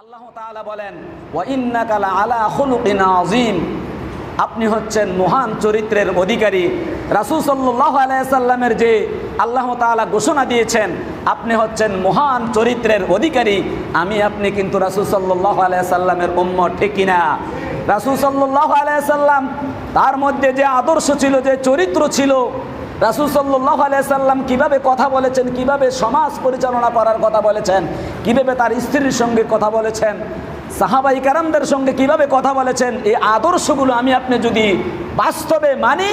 আল্লাহ তাআলা বলেন ওয়া ইন্নাকা লাআলা খুলুকিন আযীম, আপনি হচ্ছেন মহান চরিত্রের অধিকারী। রাসূল সাল্লাল্লাহু আলাইহি সাল্লামের যে আল্লাহ তাআলা ঘোষণা দিয়েছেন আপনি হচ্ছেন মহান চরিত্রের অধিকারী, আমি আপনি কিন্তু রাসূল সাল্লাল্লাহু আলাইহি সাল্লামের উম্মত, ঠিক কিনা? রাসূল সাল্লাল্লাহু আলাইহি সাল্লাম তার মধ্যে যে আদর্শ ছিল, যে চরিত্র ছিল, রাসূল সাল্লাল্লাহু আলাইহি সাল্লাম কিভাবে কথা বলেছেন, কিভাবে সমাজ পরিচালনা করার কথা বলেছেন, কিভাবে তার স্ত্রীর সঙ্গে কথা বলেছেন, সাহাবাই কেরামদের সঙ্গে কিভাবে কথা বলেছেন, এই আদর্শগুলো আমি আপনি যদি বাস্তবে মানি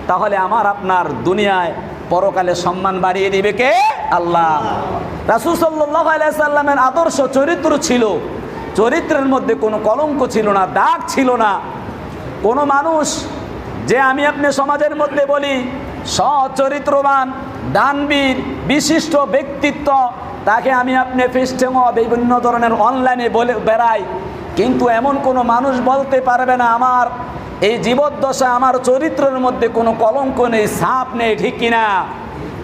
তাহলে আমার আপনার দুনিয়ায় পরকালে সম্মান বাড়িয়ে দিবে কে? আল্লাহ। রাসূল সাল্লাল্লাহু আলাইহি সাল্লামের আদর্শ চরিত্র ছিল, চরিত্রের মধ্যে কোনো কলঙ্ক ছিল না, দাগ ছিল না। কোনো মানুষ যে আমি আপনি সমাজের মধ্যে বলি সচরিত্রবান, দানবীর, বিশিষ্ট ব্যক্তিত্ব, তাকে আমি আপনি ফেস্টেম বিভিন্ন ধরনের অনলাইনে বলে বেড়াই, কিন্তু এমন কোনো মানুষ বলতে পারবে না আমার এই জীবদ্দশা আমার চরিত্রের মধ্যে কোনো কলঙ্ক নেই, ছাপ নেই, ঠিক কিনা?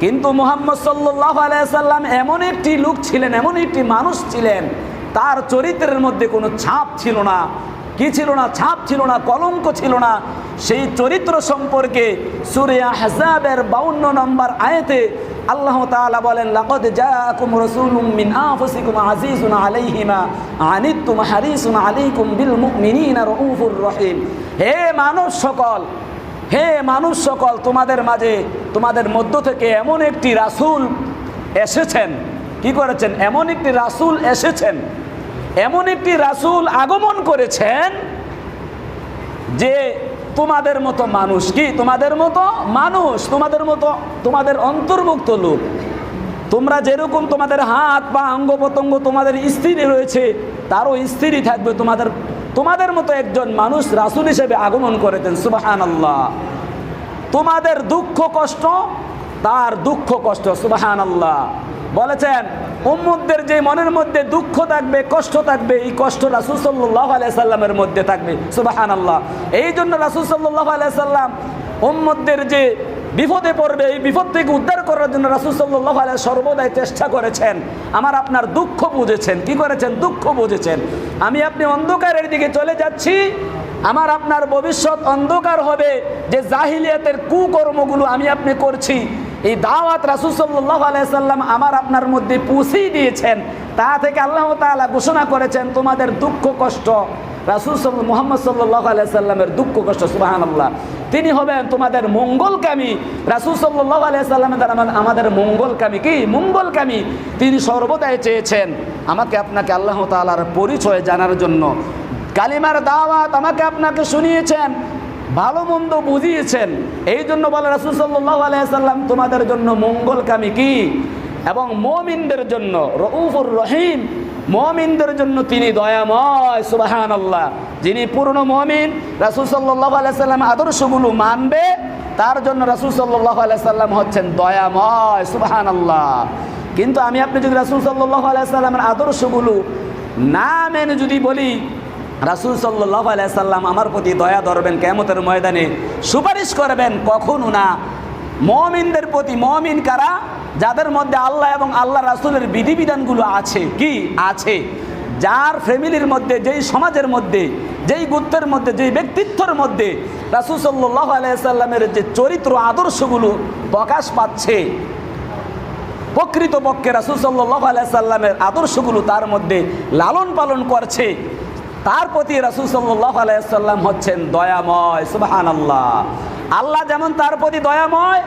কিন্তু মুহাম্মদ সাল্লাল্লাহু আলাইহি সাল্লাম এমন একটি লোক ছিলেন, এমন একটি মানুষ ছিলেন, তার চরিত্রের মধ্যে কোনো ছাপ ছিল না। কি ছিল না? ছাপ ছিল না, কলঙ্ক ছিল না। সেই চরিত্র সম্পর্কে সূরা আহজাবের 52 নম্বর আয়াতে আল্লাহ তাআলা বলেন, লাকাদ জাআকুম রাসূলুম মিন আনফুসিকুম আজিজুন আলাইহি মা আনিতুম হারিসুন আলাইকুম বিল মুমিনিনা রাউফুর রহিম। হে মানব সকল, হে মানুষ সকল, তোমাদের মাঝে, তোমাদের মধ্য থেকে এমন একটি রাসূল এসেছেন। কি করেছেন? এমন একটি রাসূল এসেছেন, এমন একটি রাসূল আগমন করেছেন যে তোমাদের মতো মানুষ, কি তোমাদের মতো মানুষ, তোমাদের মতো, তোমাদের অন্তর্ভুক্ত লোক। তোমরা যেরকম তোমাদের হাত পা অঙ্গ প্রত্যঙ্গ তোমাদের স্ত্রী রয়েছে, তারও স্ত্রী থাকবে, তোমাদের মতো একজন মানুষ রাসূল হিসেবে আগমন করেছেন। সুবহানাল্লাহ। তোমাদের দুঃখ কষ্ট তার দুঃখ কষ্ট। সুবহানাল্লাহ। বলেছেন উম্মতদের যে মনের মধ্যে দুঃখ থাকবে, কষ্ট থাকবে, এই কষ্ট রাসূল সাল্লাল্লাহু আলাইহি সাল্লামের মধ্যে থাকবে। সুবহানাল্লাহ। এই জন্য রাসূল সাল্লাল্লাহু আলাইহি সাল্লাম উম্মতদের যে বিপদে পড়বে, এই বিপদ থেকে উদ্ধার করার জন্য রাসূল সাল্লাল্লাহু আলাইহি সর্বদাই চেষ্টা করেছেন। আমার আপনার দুঃখ বুঝেছেন। কি করেছেন? দুঃখ বুঝেছেন। আমি আপনি অন্ধকারের দিকে চলে যাচ্ছি, আমার আপনার ভবিষ্যৎ অন্ধকার হবে, যে জাহিলিয়াতের কুকর্মগুলো আমি আপনি করছি, এই দাওয়াত রাসূল সাল্লাল্লাহু আলাইহি সাল্লাম আমার আপনার মধ্যে পৌঁছে দিয়েছেন। তা থেকে আল্লাহ তাআলা ঘোষণা করেছেন তোমাদের দুঃখ কষ্ট রাসূল মুহাম্মদ সাল্লাল্লাহু আলাইহি সাল্লামের দুঃখ কষ্ট। সুবহানাল্লাহ। তিনি হবেন তোমাদের মঙ্গলকামী। রাসূল সাল্লাল্লাহু আলাইহি সাল্লামের দ্বারা আমাদের মঙ্গলকামী। কি মঙ্গলকামী? তিনি সর্বদাই চেয়েছেন আমাকে আপনাকে আল্লাহ তাআলার পরিচয় জানার জন্য। কালিমার দাওয়াত আমাকে আপনাকে শুনিয়েছেন, ভালো মন্দ বুঝিয়েছেন। এই জন্য বলে রাসূল সাল্লাল্লাহু আলাইহি সাল্লাম তোমাদের জন্য মঙ্গলকামী। কি? এবং মুমিনদের জন্য রাউফুর রহিম। মুমিনদের জন্য তিনি দয়াময়। সুবহানাল্লাহ। যিনি পূর্ণ মুমিন, রাসূল সাল্লাল্লাহু আলাইহি সাল্লাম আদর্শগুলো মানবে, তার জন্য রাসূল সাল্লাল্লাহু আলাইহি সাল্লাম হচ্ছেন দয়াময়। সুবহানাল্লাহ। কিন্তু আমি আপনি যদি রাসূল সাল্লাল্লাহু আলাইহি সাল্লামের আদর্শগুলো না মেনে যদি বলি রাসূল সাল্লাল্লাহু আলাইহি সাল্লাম আমার প্রতি দয়া ধরবেন, কিয়ামতের ময়দানে সুপারিশ করবেন, কখনো না। মুমিনদের প্রতি, মুমিন কারা? যাদের মধ্যে আল্লাহ এবং আল্লাহ রাসূলের বিধিবিধানগুলো আছে। কি আছে? যার ফ্যামিলির মধ্যে, যেই সমাজের মধ্যে, যেই গোত্রের মধ্যে, যেই ব্যক্তিত্বের মধ্যে রাসূল সাল্লাল্লাহু আলাইহি সাল্লামের যে চরিত্র আদর্শগুলো প্রকাশ পাচ্ছে, প্রকৃতপক্ষে রাসূল সাল্লাল্লাহু আলাইহি সাল্লামের আদর্শগুলো তার মধ্যে লালন পালন করছে, তার প্রতি রাসূল সাল্লাল্লাহু আলাইহি সাল্লাম হচ্ছেন দয়াময়। সুবহানাল্লাহ। আল্লাহ যেমন তার প্রতি দয়াময়,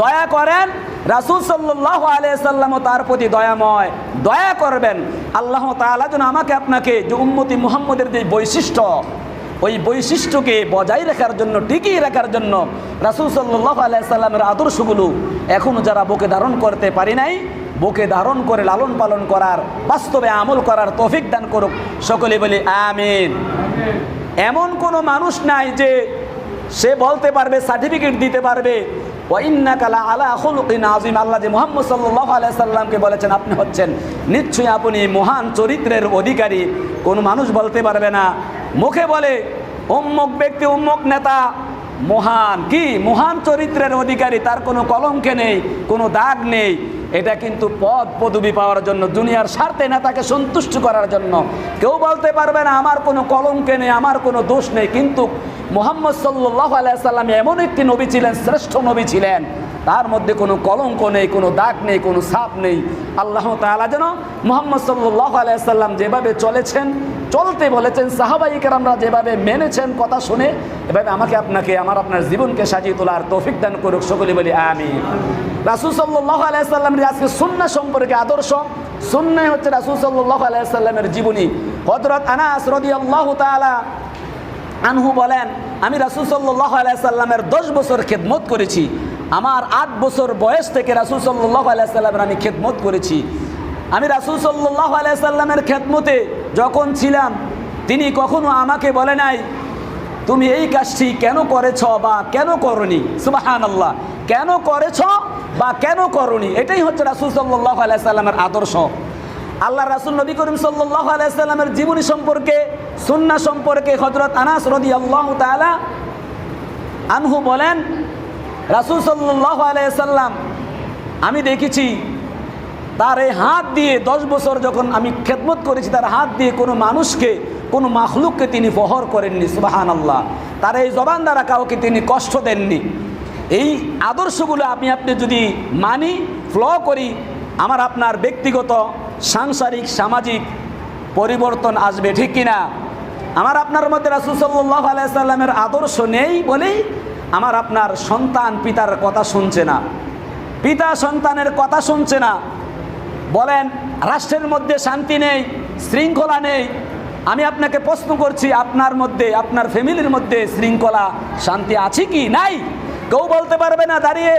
দয়া করেন, রাসূল সাল্লাল্লাহু আলাইহি সাল্লামও তার প্রতি দয়াময়, দয়া করবেন। আল্লাহ তাআলা যেন আমাকে আপনাকে যে উম্মতি মুহাম্মদের যে বৈশিষ্ট্য, ওই বৈশিষ্ট্যকে বজায় রাখার জন্য, টিকিয়ে রাখার জন্য রাসূল সাল্লাল্লাহু আলাইহি সাল্লামের আদর্শগুলো এখনও যারা বুকে ধারণ করতে পারি নাই, বুকে ধারণ করে লালন পালন করার, বাস্তবে আমল করার তৌফিক দান করুক। সকলে বলি আমিন। এমন কোনো মানুষ নাই যে সে বলতে পারবে, সার্টিফিকেট দিতে পারবে ওয়া ইন্নাকা লাআলা খুলুকিন আযীম। আল্লাহ যে মুহাম্মদ সাল্লাল্লাহু আলাইহি সাল্লামকে বলেছেন আপনি হচ্ছেন নিশ্চয়ই আপনি মহান চরিত্রের অধিকারী, কোনো মানুষ বলতে পারবে না। মুখে বলে অমুক ব্যক্তি, অমুক নেতা মহান, কি মহান চরিত্রের অধিকারী, তার কোনো কলঙ্ক নেই, কোনো দাগ নেই। এটা কিন্তু পদ পদবি পাওয়ার জন্য, দুনিয়ার স্বার্থে না, তাকে সন্তুষ্ট করার জন্য। কেউ বলতে পারবে না আমার কোনো কলঙ্কে নেই, আমার কোনো দোষ নেই, কিন্তু মুহাম্মদ সাল্লাল্লাহু আলাইহি সাল্লাম এমন একটি নবী ছিলেন, শ্রেষ্ঠ নবী ছিলেন, তার মধ্যে কোনো কলঙ্ক নেই, কোনো দাগ নেই, কোনো ছাপ নেই। আল্লাহ তাআলা যেন মুহাম্মদ সাল্লাল্লাহু আলাইহি সাল্লাম যেভাবে চলেছেন, চলতে বলেছেন, সাহাবায়ে কেরামরা যেভাবে মেনেছেন কথা শুনে, এভাবে আমাকে আপনাকে আমার আপনার জীবনকে সাজিয়ে তোলার তৌফিক দান করুক, সকলে বলি আমিন। রাসূল সাল্লাল্লাহু আলাইহি সাল্লামের আজকে সুন্নাহ সম্পর্কে আদর্শ, সুন্নাহ হচ্ছে রাসূল সাল্লাল্লাহু আলাইহি সাল্লামের জীবনী। হযরত আনাস রাদিয়াল্লাহু তাআলা আনহু বলেন, আমি রাসূল সাল্লাল্লাহু আলাইহি সাল্লামের 10 বছর খেদমত করেছি। আমার 8 বছর বয়স থেকে রাসূল সাল্লাল্লাহু আলাইহি সাল্লামের আমি খেদমত করেছি। আমি রাসূল সাল্লাল্লাহু আলাইহি সাল্লামের খেদমতে যখন ছিলাম, তিনি কখনো আমাকে বলে নাই তুমি এই কাজটি কেন করেছ বা কেন করনি। সুবহানাল্লাহ, কেন করেছ বা কেন করনি, এটাই হচ্ছে রাসূল সাল্লাল্লাহু আলাইহি সাল্লামের আদর্শ। আল্লাহ রাসূল নবী করিম সাল্লাল্লাহু আলাইহি সাল্লামের জীবনী সম্পর্কে, সুন্নাহ সম্পর্কে হযরত আনাস রাদিয়াল্লাহু তাআলা আনহু বলেন, রাসূল সাল্লাল্লাহু আলাইহি সাল্লাম আমি দেখেছি তার এই হাত দিয়ে 10 বছর যখন আমি খেদমত করেছি, তার হাত দিয়ে কোনো মানুষকে, কোনো মাখলুককে তিনি প্রহর করেননি। সুবহানাল্লাহ, তার এই জবান দ্বারা কাউকে তিনি কষ্ট দেননি। এই আদর্শগুলো আপনি যদি মানি, ফলো করি, আমার আপনার ব্যক্তিগত, সাংসারিক, সামাজিক পরিবর্তন আসবে, ঠিক কিনা? আমার আপনার মধ্যে রাসূল সাল্লাল্লাহু আলাইহি সাল্লামের আদর্শ নেই বলেই আমার আপনার সন্তান পিতার কথা শুনছে না, পিতা সন্তানের কথা শুনছে না। বলেন, রাষ্ট্রের মধ্যে শান্তি নেই, শৃঙ্খলা নেই। আমি আপনাকে প্রশ্ন করছি, আপনার মধ্যে, আপনার ফ্যামিলির মধ্যে শৃঙ্খলা শান্তি আছে কি? নাই। কেউ বলতে পারবে না দাঁড়িয়ে,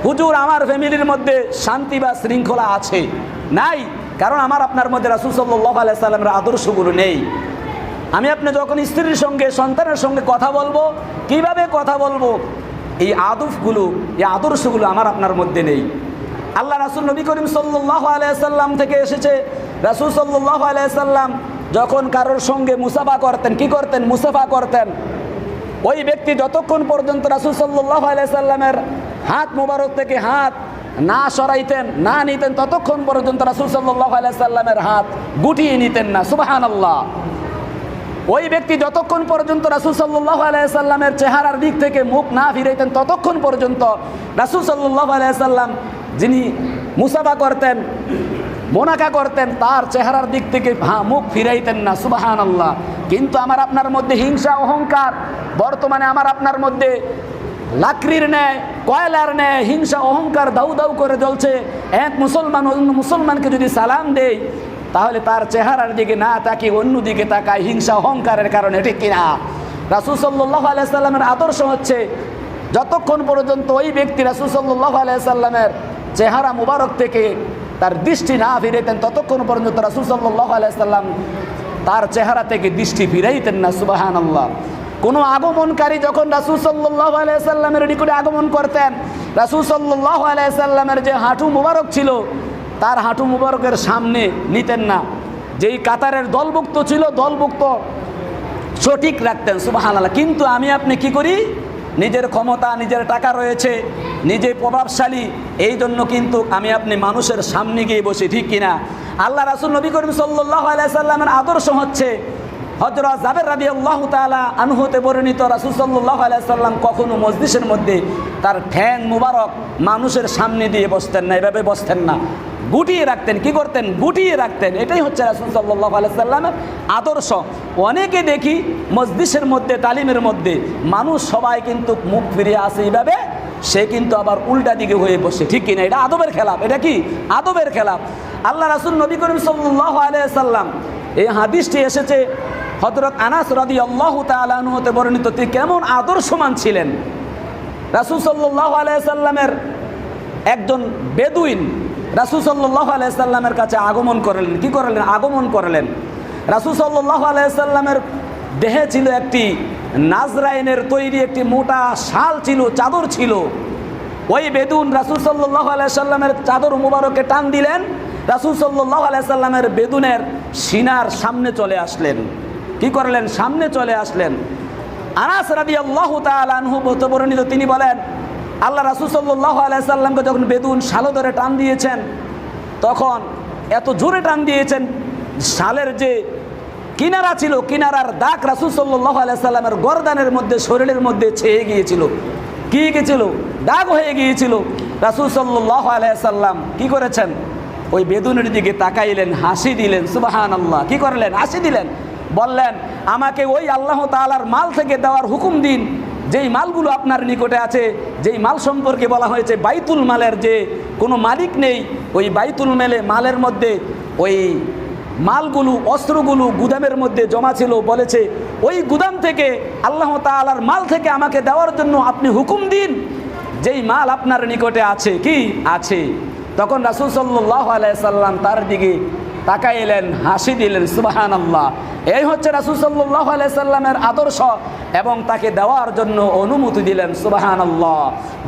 হুজুর আমার ফ্যামিলির মধ্যে শান্তি বা শৃঙ্খলা আছে, নাই। কারণ আমার আপনার মধ্যে রাসূল সাল্লাল্লাহু আলাইহি সাল্লামের আদর্শগুলো নেই। আমি আপনি যখন স্ত্রীর সঙ্গে, সন্তানের সঙ্গে কথা বলবো, কিভাবে কথা বলবো, এই আদবগুলো, এই আদর্শগুলো আমার আপনার মধ্যে নেই। আল্লাহ রাসূল নবী করিম সাল্লাল্লাহু আলাইহি সাল্লাম থেকে এসেছে, রাসূল সাল্লাল্লাহু আলাইহি সাল্লাম যখন কারোর সঙ্গে মুসাফা করতেন, কি করতেন? মুসাফা করতেন। ওই ব্যক্তি যতক্ষণ পর্যন্ত রাসূল সাল্লাল্লাহু আলাইহি সাল্লামের হাত মোবারক থেকে হাত না সরাইতেন, না নিতেন, ততক্ষণ পর্যন্ত রাসূল সাল্লাল্লাহু আলাইহি সাল্লামের হাত গুটিয়ে নিতেন না। সুবহানাল্লাহ। ওই ব্যক্তি যতক্ষণ পর্যন্ত রাসূল সাল্লাল্লাহু আলাইহি সাল্লামের চেহারার দিক থেকে মুখ না ফিরাইতেন, ততক্ষণ পর্যন্ত রাসূল সাল্লাল্লাহু আলাইহি সাল্লাম যিনি মুসাফা করতেন, মোনাকা করতেন, তার চেহারার দিক থেকে মুখ ফিরাইতেন না। সুবহানাল্লাহ। কিন্তু আমার আপনার মধ্যে হিংসা, অহংকার, বর্তমানে আমার আপনার মধ্যে লাকড়ির ন্যায়, কয়লার ন্যায় হিংসা, অহংকার দাউ দাউ করে জ্বলছে। এক মুসলমান অন্য মুসলমানকে যদি সালাম দেয়, তাহলে তার চেহারার দিকে না তাকিয়ে অন্য দিকে তাকায়, হিংসা অহংকারের কারণে, ঠিক কিনা? রাসূল সাল্লাল্লাহু আলাইহি সাল্লামের আদর্শ হচ্ছে, যতক্ষণ পর্যন্ত ওই ব্যক্তি রাসূল সাল্লাল্লাহু আলাইহি সাল্লামের চেহারা মুবারক থেকে তার দৃষ্টি না ফিরাইতেন, ততক্ষণ পর্যন্ত রাসূল সাল্লাল্লাহু আলাইহি সাল্লাম তার চেহারা থেকে দৃষ্টি ফিরাইতেন না। সুবহানাল্লাহ। কোনো আগমনকারী যখন রাসূল সাল্লাল্লাহু আলাইহি সাল্লামের নিকটে আগমন করতেন, রাসূল সাল্লাল্লাহু আলাইহি সাল্লামের যে হাঁটু মুবারক ছিল, তার হাঁটু মুবারকের সামনে নিতেন না। যেই কাতারের দলভুক্ত ছিল, দলভুক্ত সঠিক রাখতেন। সুবহানাল্লাহ। কিন্তু আমি আপনি কি করি? নিজের ক্ষমতা, নিজের টাকা রয়েছে, নিজে প্রভাবশালী, এই জন্য কিন্তু আমি আপনি মানুষের সামনে গিয়ে বসি, ঠিক কিনা? আল্লাহ রাসূল নবী করিম সাল্লাল্লাহু আলাইহি সাল্লামের আদর্শ হচ্ছে, হযরত জাবের রাদিয়াল্লাহু তাআলা আনহু হতে বর্ণিত, রাসূল সাল্লাল্লাহু আলাইহি সাল্লাম কখনো মজলিসের মধ্যে তার ঠ্যাং মুবারক মানুষের সামনে দিয়ে বসতেন না, এভাবে বসতেন না, গুটিয়ে রাখতেন। কি করতেন? গুটিয়ে রাখতেন। এটাই হচ্ছে রাসূল সাল্লাল্লাহু আলাইহি সাল্লামের আদর্শ। অনেকে দেখি মজলিসের মধ্যে, তালিমের মধ্যে মানুষ সবাই কিন্তু মুখ ফিরিয়ে আসে এইভাবে, সে কিন্তু আবার উল্টা দিকে হয়ে বসে, ঠিক কিনা? এটা আদবের খেলাফ। এটা কি? আদবের খেলাফ। আল্লাহ রাসূল নবী করিম সাল্লাল্লাহু আলাইহি সাল্লাম, এই হাদিসটি এসেছে হযরত আনাস রাদিয়াল্লাহু তাআলা আনহু হতে বর্ণিত, তিনি কেমন আদর্শমান ছিলেন। রাসূল সাল্লাল্লাহু আলাইহি সাল্লামের একজন বেদুইন রাসূল সাল্লাল্লাহু আলাইহি সাল্লামের কাছে আগমন করলেন। কি করলেন? আগমন করলেন। রাসূল সাল্লাল্লাহু আলাইহি সাল্লামের দেহে ছিল একটি নাজরাইনের তৈরি একটি মোটা শাল ছিল, চাদর ছিল। ওই বেদুন রাসূল সাল্লাল্লাহু আলাইহি সাল্লামের চাদর মুবারকে টান দিলেন, রাসূল সাল্লাল্লাহু আলাইহি সাল্লামের বেদুনের সিনার সামনে চলে আসলেন। কি করলেন? সামনে চলে আসলেন। আনাস রাদিয়াল্লাহু তাআলা আনহু বর্ণিত, তিনি বলেন, আল্লাহ রাসূল সাল্লাল্লাহু আলাইহি সাল্লামকে যখন বেদুন শাল ধরে টান দিয়েছেন, তখন এত জোরে টান দিয়েছেন, শালের যে কিনারা ছিল, কিনারার দাগ রাসূল সাল্লাল্লাহু আলাইহি সাল্লামের গর্দানের মধ্যে, শরীরের মধ্যে ছেয়ে গিয়েছিল। কি গিয়েছিল? দাগ হয়ে গিয়েছিল। রাসূল সাল্লাল্লাহু আলাইহি সাল্লাম কি করেছেন? ওই বেদুনের দিকে তাকাইলেন, হাসি দিলেন, সুবহানাল্লাহ। কি করলেন? হাসি দিলেন। বললেন, আমাকে ওই আল্লাহ তাআলার মাল থেকে দেওয়ার হুকুম দিন, যেই মালগুলো আপনার নিকটে আছে, যেই মাল সম্পর্কে বলা হয়েছে বাইতুল মালের যে কোনো মালিক নেই, ওই বাইতুল মালের মধ্যে ওই মালগুলো, অস্ত্রগুলো গুদামের মধ্যে জমা ছিল। বলেছে ওই গুদাম থেকে, আল্লাহ তাআলার মাল থেকে আমাকে দেওয়ার জন্য আপনি হুকুম দিন, যেই মাল আপনার নিকটে আছে। কি আছে? তখন রাসূল সাল্লাল্লাহু আলাইহি সাল্লাম তার দিকে তাকাইলেন, হাসি দিলেন, সুবহানাল্লাহ। এই হচ্ছে রাসূল সাল্লাল্লাহু আলাইহি সাল্লামের আদর্শ, এবং তাকে দেওয়ার জন্য অনুমতি দিলেন, সুবহানাল্লাহ।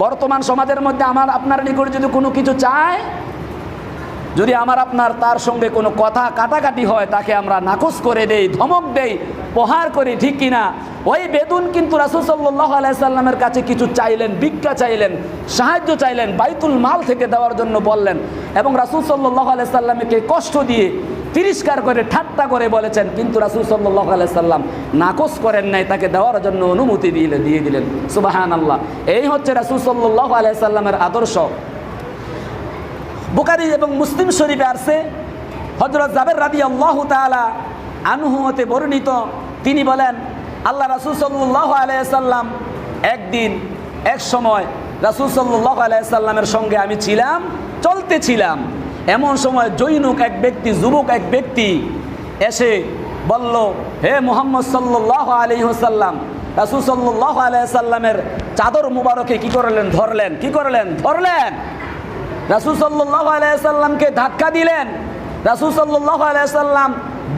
বর্তমান সমাজের মধ্যে আমার আপনার নিকট যদি কোনো কিছু চায়, যদি আমার আপনার তার সঙ্গে কোনো কথা কাটাকাটি হয়, তাকে আমরা নাকচ করে দেই, ধমক দেই, প্রহার করি, ঠিক কিনা? ওই বেদুন কিন্তু রাসূল সাল্লাল্লাহু আলাইহি সাল্লামের কাছে কিছু চাইলেন, ভিক্ষা চাইলেন, সাহায্য চাইলেন, বাইতুল মাল থেকে দেওয়ার জন্য বললেন, এবং রাসূল সাল্লাল্লাহু আলাইহি সাল্লামকে কষ্ট দিয়ে, তিরস্কার করে, ঠাট্টা করে বলেছেন, কিন্তু রাসূল সাল্লাল্লাহু আলাইহি সাল্লাম নাকচ করেন নাই, তাকে দেওয়ার জন্য অনুমতি দিয়ে দিলেন, সুবহানাল্লাহ। এই হচ্ছে রাসূল সাল্লাল্লাহু আলাইহি সাল্লামের আদর্শ। বুখারী এবং মুসলিম শরীফে আছে, হযরত জাবের রাদিয়াল্লাহু তাআলা আনহু হতে বর্ণিত, তিনি বলেন, আল্লাহ রাসূল সাল্লাল্লাহু আলাইহি সাল্লাম একদিন এক সময় রাসূল সাল্লাল্লাহু আলাইহি সাল্লামের সঙ্গে আমি ছিলাম, চলতেছিলাম। এমন সময় জৈনুক এক ব্যক্তি, যুবক এক ব্যক্তি এসে বলল, হে মুহাম্মদ সাল্লাল্লাহু আলাইহি ওয়াসাল্লাম। রাসূল সাল্লাল্লাহু আলাইহি সাল্লামের চাদর মুবারকে কি করলেন? ধরলেন। কি করলেন? ধরলেন। রাসূল সাল্লাল্লাহু আলাইহি সাল্লামকে ধাক্কা দিলেন। রাসূল সাল্লাল্লাহু আলাইহি সাল্লাম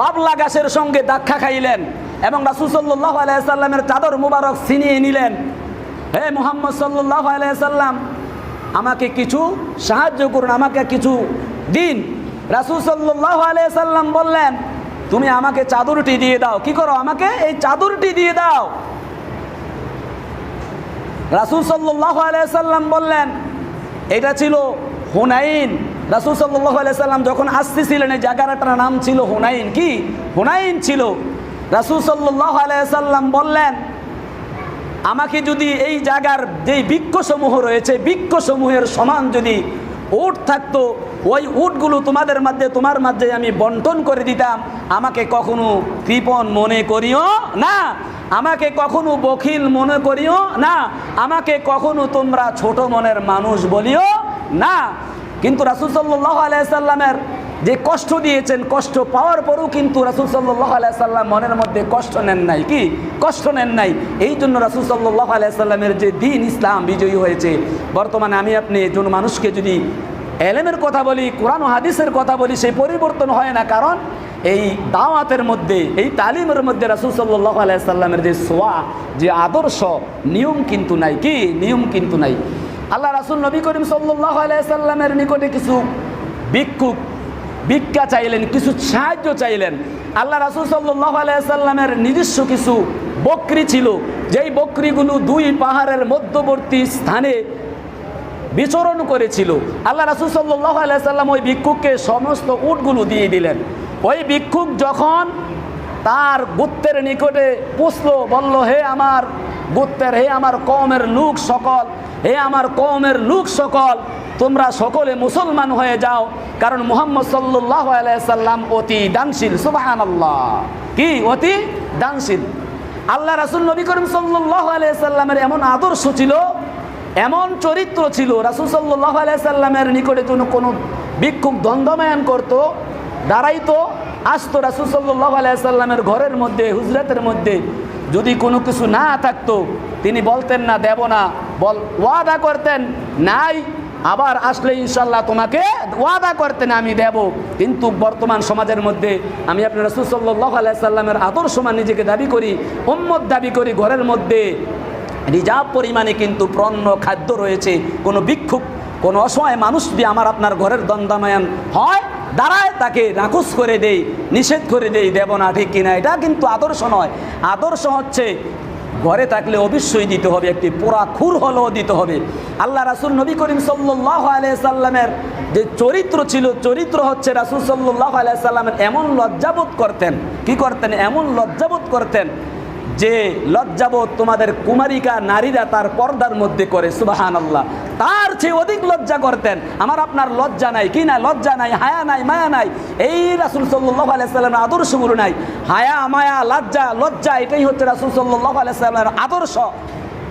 বাবলা গাছের সঙ্গে ধাক্কা খাইলেন, এবং রাসূল সাল্লাল্লাহু আলাইহি সাল্লামের চাদর মুবারক ছিনিয়ে নিলেন। হে মুহাম্মদ সাল্লাল্লাহু আলাইহি সাল্লাম, আমাকে কিছু সাহায্য করুন, আমাকে কিছু দিন। রাসূল সাল্লাল্লাহু আলাইহি সাল্লাম বললেন, তুমি আমাকে চাদরটি দিয়ে দাও। কি করো? আমাকে এই চাদরটি দিয়ে দাও। রাসূল সাল্লাল্লাহু আলাইহি সাল্লাম বললেন, এটা ছিল হুনাইন। রাসূল সাল্লাল্লাহু আলাইহি সাল্লাম যখন আসতেছিলেন, এই জায়গাটার নাম ছিল হুনাইন। কি? হুনাইন ছিল। রাসূল সাল্লাল্লাহু আলাইহি সাল্লাম বললেন, আমাকে যদি এই জায়গার যেই বৃক্ষসমূহ রয়েছে, বৃক্ষসমূহের সমান যদি উট থাকতো, ওই উটগুলো তোমার মাঝে আমি বন্টন করে দিতাম। আমাকে কখনো কৃপণ মনে করিও না, আমাকে কখনো বখিল মনে করিও না, আমাকে কখনো তোমরা ছোট মনের মানুষ বলিও না। কিন্তু রাসূল সাল্লাল্লাহু আলাইহি সাল্লামের যে কষ্ট দিয়েছেন, কষ্ট পাওয়ার পরেও কিন্তু রাসূল সাল্লাল্লাহু আলাইহি সাল্লাম মনের মধ্যে কষ্ট নেন নাই। কি? কষ্ট নেন নাই। এই জন্য রাসূল সাল্লাল্লাহু আলাইহি সাল্লামের যে দ্বীন ইসলাম বিজয়ী হয়েছে। বর্তমানে আমি আপনি একজন মানুষকে যদি এলেমের কথা বলি, কোরআন ও হাদিসের কথা বলি, সেই পরিবর্তন হয় না। কারণ এই দাওয়াতের মধ্যে, এই তালিমের মধ্যে রাসূল সাল্লাল্লাহু আলাইহি সাল্লামের যে সোয়া, যে আদর্শ, নিয়ম কিন্তু নাই। কি? নিয়ম কিন্তু নাই। আল্লাহ রাসূল নবী করিম সাল্লাল্লাহু আলাইহি সাল্লামের নিকটে কিছু ভিক্ষা চাইলেন, কিছু সাহায্য চাইলেন। আল্লাহ রাসূল সাল্লাল্লাহু আলাইহি সাল্লামের নিজস্ব কিছু বকরি ছিল, যেই বকরিগুলো দুই পাহাড়ের মধ্যবর্তী স্থানে বিচরণ করেছিল। আল্লাহ রাসূল সাল্লাল্লাহু আলাইহি সাল্লাম ওই ভিক্ষুককে সমস্ত উটগুলো দিয়ে দিলেন। ওই ভিক্ষুক যখন তার গোত্রের নিকটে পৌঁছলো, বলল, হে আমার গোত্রের, হে আমার কওমের লোক সকল, হে আমার কওমের লোক সকল, তোমরা সকলে মুসলমান হয়ে যাও, কারণ মুহাম্মদ সাল্লাল্লাহু আলাইহি সাল্লাম অতি দানশীল। সুবহানাল্লাহ। কি? অতি দানশীল। আল্লাহ রাসূল নবী করিম সাল্লাল্লাহু আলাইহি সাল্লামের এমন আদর্শ ছিল, এমন চরিত্র ছিল। রাসূল সাল্লাল্লাহু আলাইহি সাল্লামের নিকটে কোনো ভিক্ষুক দ্বন্দ্বমায়ন করতো, দাঁড়াইতো, আসতো রাসূল সাল্লাল্লাহু আলাইহি সাল্লামের ঘরের মধ্যে, হুজরাতের মধ্যে যদি কোনো কিছু না থাকতো, তিনি বলতেন না, দেব না, ওয়াদা করতেন নাই, আবার আসলে ইনশাল্লাহ তোমাকে ওয়াদা করতেন আমি দেব। কিন্তু বর্তমান সমাজের মধ্যে আমি আপনার রাসূল সাল্লাল্লাহু আলাইহি সাল্লামের আদর্শমান নিজেকে দাবি করি, উম্মত দাবি করি, ঘরের মধ্যে রিজার্ভ পরিমাণে কিন্তু পণ্য খাদ্য রয়েছে। কোনো ভিক্ষুক, কোনো অসহায় মানুষ যদি আমার আপনার ঘরের দ্বন্দ্বায়ন হয়, দাঁড়ায়, তাকে নাকচ করে দেই, নিষেধ করে দেই, দেব না। ঠিক কিনা? এটা কিন্তু আদর্শ নয়। আদর্শ হচ্ছে ঘরে থাকলে অবশ্যই দিতে হবে, একটি পোড়া খুর হলেও দিতে হবে। আল্লাহ রাসূল নবী করিম সাল্লাল্লাহু আলাইহি সাল্লামের যে চরিত্র ছিল, চরিত্র হচ্ছে রাসূল সাল্লাল্লাহু আলাইহি সাল্লামের এমন লজ্জাবোধ করতেন, কি করতেন, এমন লজ্জাবোধ করতেন যে লজ্জাবোধ তোমাদের কুমারিকা নারীরা তার পর্দার মধ্যে করে, সুবহানাল্লাহ, তার চেয়ে অধিক লজ্জা করতেন। আমার আপনার লজ্জা নাই, কি না, লজ্জা নাই, হায়া নাই, মায়া নাই, এই রাসূল সাল্লাল্লাহু আলাইহি সাল্লামের আদর্শগুলো নাই। হায়া, মায়া, লজ্জা এটাই হচ্ছে রাসূল সাল্লাল্লাহু আলাইহি সাল্লামের আদর্শ।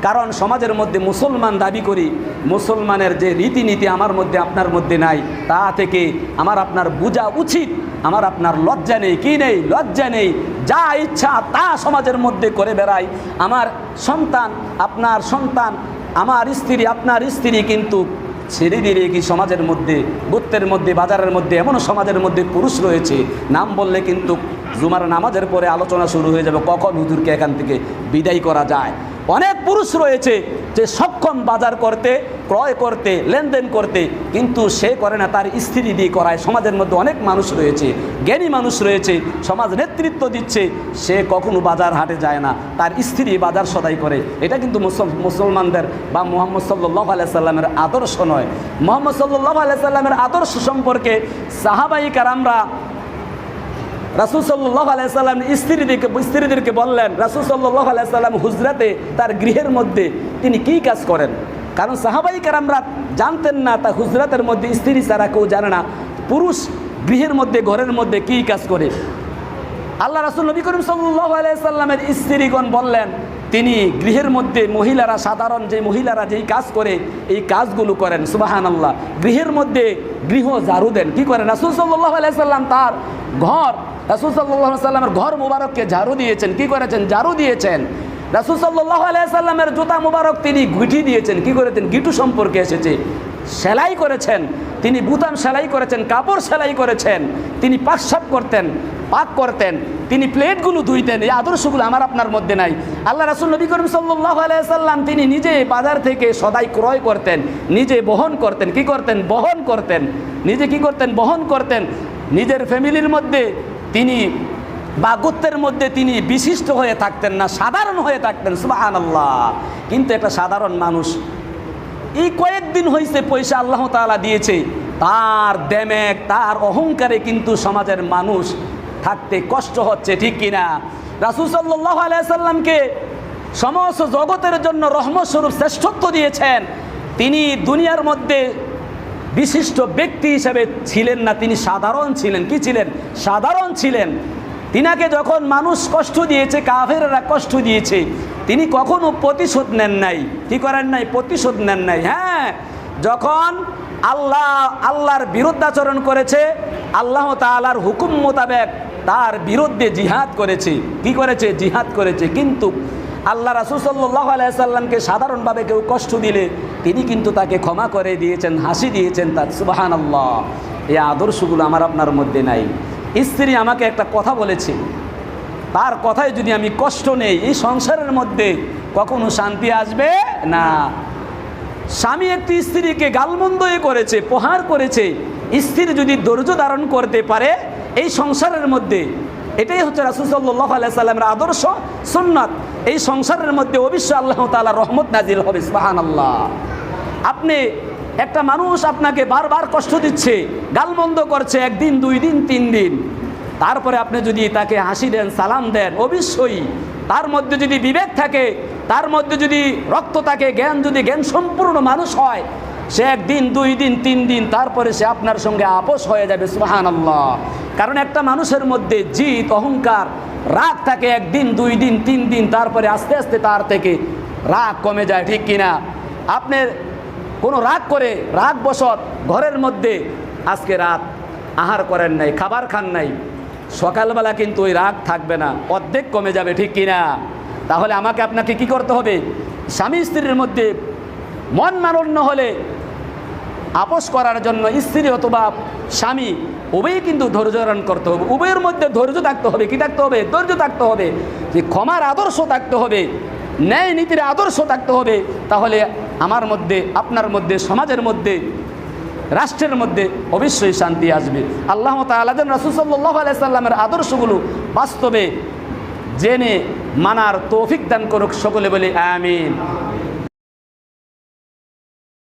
কারণ সমাজের মধ্যে মুসলমান দাবি করি, মুসলমানের যে রীতিনীতি আমার মধ্যে আপনার মধ্যে নাই, তা থেকে আমার আপনার বোঝা উচিত আমার আপনার লজ্জা নেই, কি নেই, লজ্জা নেই, যা ইচ্ছা তা সমাজের মধ্যে করে বেড়াই। আমার সন্তান, আপনার সন্তান, আমার স্ত্রী, আপনার স্ত্রী কিন্তু ছেড়ে দিলে কি সমাজের মধ্যে, গোত্রের মধ্যে, বাজারের মধ্যে এমন সমাজের মধ্যে পুরুষ রয়েছে, নাম বললে কিন্তু জুমার নামাজের পরে আলোচনা শুরু হয়ে যাবে কখন হুজুরকে এখান থেকে বিদায় করা যায়। অনেক পুরুষ রয়েছে যে সক্ষম বাজার করতে, ক্রয় করতে, লেনদেন করতে, কিন্তু সে করে না, তার স্ত্রী দিয়ে করায়। সমাজের মধ্যে অনেক মানুষ রয়েছে, জ্ঞানী মানুষ রয়েছে, সমাজ নেতৃত্ব দিচ্ছে, সে কখনো বাজার হাটে যায় না, তার স্ত্রী বাজার সদাই করে। এটা কিন্তু মুসলমানদের বা মুহাম্মদ সাল্লাল্লাহু আলাইহি সাল্লামের আদর্শ নয়। মুহাম্মদ সাল্লাল্লাহু আলাইহি সাল্লামের আদর্শ সম্পর্কে সাহাবায়ে কেরামরা রাসূল সাল্লাল্লাহু আলাইহি সাল্লাম স্ত্রীদেরকে বললেন, রাসূল সাল্লাল্লাহু আলাইহি সাল্লাম হুজরাতে তার গৃহের মধ্যে তিনি কি কাজ করেন। কারণ সাহাবায়ে কেরামরা জানতেন না, তা হুজরাতের মধ্যে স্ত্রী ছাড়া কেউ জানে না পুরুষ গৃহের মধ্যে, ঘরের মধ্যে কি কাজ করে। আল্লাহ রাসূল নবী করিম সাল্লাল্লাহু আলাইহি সাল্লামের স্ত্রীগণ বললেন, তিনি গৃহের মধ্যে মহিলারা, সাধারণ যে মহিলারা যেই কাজ করে এই কাজগুলো করেন, সুবহানাল্লাহ। গৃহের মধ্যে গৃহ ঝাড়ু দেন, কি করেন, রাসূল সাল্লাল্লাহু আলাইহি সাল্লাম তার ঘর, রাসূল সাল্লাল্লাহু আলাইহি সাল্লামের ঘর মুবারককে ঝাড়ু দিয়েছেন, কি করেছেন, ঝাড়ু দিয়েছেন। রাসূল সাল্লাল্লাহু আলাইহি সাল্লামের জুতা মুবারক তিনি গুটি দিয়েছেন, কি করেছেন, গিটু সম্পর্কে এসেছে, সেলাই করেছেন, তিনি বুতাম সেলাই করেছেন, কাপড় সেলাই করেছেন, তিনি পাকসাপ করতেন, পাক করতেন, তিনি প্লেটগুলো ধুইতেন। এই আদর্শগুলো আমার আপনার মধ্যে নাই। আল্লাহ রাসূল নবী করিম সাল্লাল্লাহু আলাইহি সাল্লাম তিনি নিজে বাজার থেকে সদাই ক্রয় করতেন, নিজে বহন করতেন, কি করতেন, বহন করতেন, নিজে কি করতেন, বহন করতেন। নিজের ফ্যামিলির মধ্যে তিনি বা গোত্রের মধ্যে তিনি বিশিষ্ট হয়ে থাকতেন না, সাধারণ হয়ে থাকতেন, সুবহানাল্লাহ। কিন্তু একটা সাধারণ মানুষ, এই কয়েকদিন হয়েছে পয়সা আল্লাহ তাআলা দিয়েছে, তার দেমেক, তার অহংকারে কিন্তু সমাজের মানুষ থাকতে কষ্ট হচ্ছে, ঠিক কিনা। রাসূল সাল্লাল্লাহু আলাইহি সাল্লামকে সমস্ত জগতের জন্য রহমত স্বরূপ শ্রেষ্ঠত্ব দিয়েছেন। তিনি দুনিয়ার মধ্যে বিশিষ্ট ব্যক্তি হিসেবে ছিলেন না, তিনি সাধারণ ছিলেন, কি ছিলেন, সাধারণ ছিলেন। তিনাকে যখন মানুষ কষ্ট দিয়েছে, কাফেররা কষ্ট দিয়েছে, তিনি কখনো প্রতিশোধ নেন নাই, কি করেন নাই, প্রতিশোধ নেন নাই। হ্যাঁ, যখন আল্লাহর বিরুদ্ধাচরণ করেছে, আল্লাহ তাআলার হুকুম মোতাবেক তার বিরুদ্ধে জিহাদ করেছে, কি করেছে, জিহাদ করেছে। কিন্তু আল্লাহ রাসূল সাল্লাল্লাহু আলাইহি সাল্লামকে সাধারণভাবে কেউ কষ্ট দিলে তিনি কিন্তু তাকে ক্ষমা করে দিয়েছেন, হাসি দিয়েছেন তার, সুবহানাল্লাহ। এই আদর্শগুলো আমার আপনার মধ্যে নাই। স্ত্রী আমাকে একটা কথা বলেছে, তার কথায় যদি আমি কষ্ট নেই, এই সংসারের মধ্যে কখনো শান্তি আসবে না। স্বামী একটি স্ত্রীকে গালমন্দই করেছে, প্রহার করেছে, স্ত্রী যদি ধৈর্য ধারণ করতে পারে এই সংসারের মধ্যে, এটাই হচ্ছে রাসূল সাল্লাল্লাহু আলাইহি সাল্লামের আদর্শ, সুন্নাত। এই সংসারের মধ্যে অবশ্যই আল্লাহ তাআলা রহমত নাজিল হবে, সুবহানাল্লাহ। আপনি একটা মানুষ আপনাকে বারবার কষ্ট দিচ্ছে, গালমন্দ করছে, একদিন, দুই দিন, তিন দিন, তারপরে আপনি যদি তাকে হাসি দেন, সালাম দেন, অবশ্যই তার মধ্যে যদি বিবেক থাকে, তার মধ্যে যদি রক্ত থাকে, জ্ঞান সম্পূর্ণ মানুষ হয়, সে একদিন, দুই দিন, তিন দিন, তারপরে সে আপনার সঙ্গে আপোষ হয়ে যাবে, সুবহানাল্লাহ। কারণ একটা মানুষের মধ্যে জিদ, অহংকার, রাগ থাকে একদিন, দুই দিন, তিন দিন, তারপরে আস্তে আস্তে তার থেকে রাগ কমে যায়, ঠিক কিনা। আপনি কোনো রাগ করে, রাগ বশত ঘরের মধ্যে আজকে রাত আহার করেন নাই, খাবার খান নাই, সকালবেলা কিন্তু ওই রাগ থাকবে না, অর্ধেক কমে যাবে, ঠিক কিনা। তাহলে আমাকে আপনাকে কি করতে হবে, স্বামী স্ত্রীর মধ্যে মন মানন্য হলে আপোষ করার জন্য স্ত্রী অথবা স্বামী উভয়ই কিন্তু ধৈর্য ধারণ করতে হবে, উভয়ের মধ্যে ধৈর্য থাকতে হবে, কি থাকতে হবে, ধৈর্য থাকতে হবে, যে ক্ষমার আদর্শ থাকতে হবে, ন্যায় নীতির আদর্শ থাকতে হবে। তাহলে আমার মধ্যে, আপনার মধ্যে, সমাজের মধ্যে, রাষ্ট্রের মধ্যে অবশ্যই শান্তি আসবে। আল্লাহ তাআলা যেন রাসূল সাল্লাল্লাহু আলাইহি সাল্লামের আদর্শগুলো বাস্তবে জেনে মানার তৌফিক দান করুক, সকলে বলি আমিন।